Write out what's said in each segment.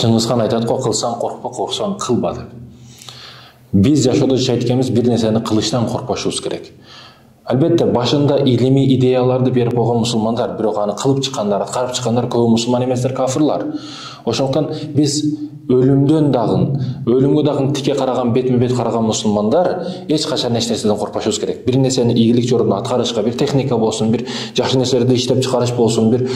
Чыңгызхан айтат го, кылсаң коркпа, корксаң кылба деп. Биз жашоодо жайткенбиз бир нерсени кылыштан коркпошубуз керек. Албетте башында илимий идеяларды берип койгон мусулмандар, бирок аны кылып чыккандар, аткарып чыккандар көбү мусулман эместер, кафырлар. Ошондуктан биз өлүмдөн дагы тике караган, бетме-бет караган мусулмандар эч качан эч нерседен коркпошубуз керек. Бир нерсени ийгилик жолдон аткарышка, бир техника болсун, бир жакшы нерселерди иштеп чыгарыш болсун, бир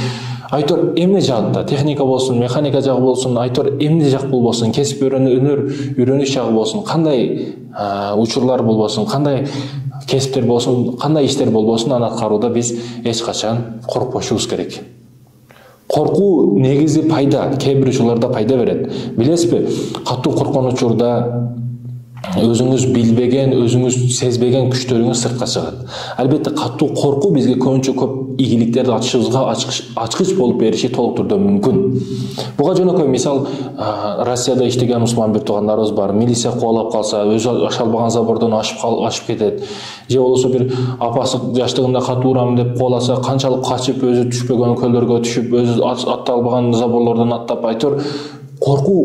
айтор эмне жагында, техника болсун, механика жагы болсун, айтор эмне жак болбосун, кесип үйрөнүш жагы болсун, кандай учурлар болбосун, кандай кесиптер болсун, кандай иштер болбосун, аны аткарууда биз эч качан коркпошубуз керек. Коркуу негизи пайда, кээ бир учурларда пайда берет. Билесизби, катуу корккон учурда өзүңүз билбеген, өзүңүз сезбеген күчтөрүңүз сыртка чыгат. Албетте катуу коркуу бизге көбүнчө көп ийгиликтерди ачышыбызга ачкыч болуп бериши толук түрдө мүмкүн. Буга жөнөкөй мисал, Россияда иштеген мусулман бир туугандарыбыз бар. Милиция кубалап калса, өзү аша албаган забордон ашып кетет. Же болбосо бир апасы жаштыгында катуу урам деп кубаласа, канчалык качып, өзү түшпөгөн көлдөргө түшүп, өзү ата албаган заборлордон аттап, айтор коркуу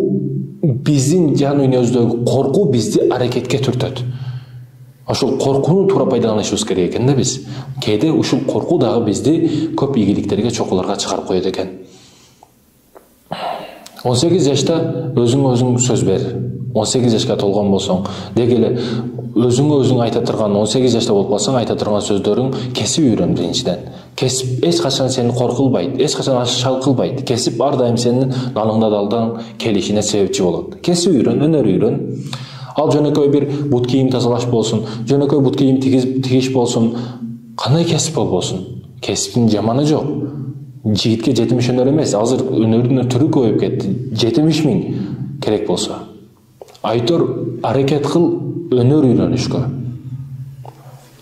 биздин жан дүйнөбүздөгү коркуу бизди аракетке түртөт. Ошол коркууну туура пайдаланышыбыз керек экен да биз. Кээде ушул коркуу дагы бизди көп ийгиликтерге, чокуларга чыгарып коет экен. 18 жашта өзүң сөз бер. 18 жашка толгон болсоң, деги эле өзүң айта турган, 18 жашта болуп калсаң, айта турган сөздөрүң кесип үйрөн биринчиден. Кесип эч качан сени коркулбайт, эч качан шалкылбайт. Кесип ар дайым сенин налыңда далдан келишине себепчи болот. Кесип үйрөн, өнөр үйрөн. Ал жөнөкөй бир бут кийим тазалаш болсун, жөнөкөй бут кийим тигиш болсун, кандай кесип болбосун. Кесиптин жаманы жок. Жигитке 70 өнөр эмес, азыр өнөрдүн түрү көбөйүп кетти. 70 000 керек болсо. Айтор аракет кыл өнөр үйрөнүшкө.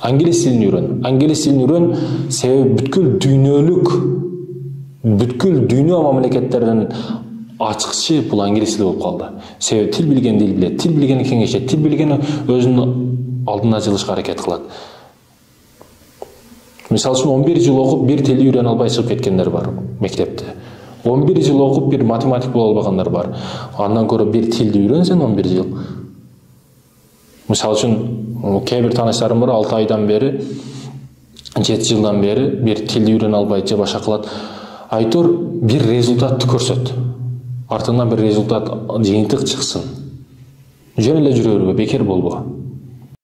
Англис тилин үйрөн. Англис тилин үйрөн, себеби бүткүл дүйнө мамлекеттеринин ачкычы бул англис тили болуп калды. Себеби тил билген дил билет, тил билгени кеңешет, тил билгени өзүнүн алдына жылышка аракет кылат. Мисалы үчүн 11 жыл окуп бир тилди үйрөнө албай чыгып кеткендер бар мектепте. 11 жыл окуп бир математик боло албагандар бар. Андан көрө бир тилди үйрөнсөң 11 жыл. Мисалы үчүн кээ бир тааныштарым бар, 6 айдан бери, 7 жылдан бери бир тилди үйрөнө албай же башка кылат. Айтор бир результатты көрсөт. Артынан бир результат, жыйынтык чыксын. Жөн эле жүрө бербе, бекер болбо.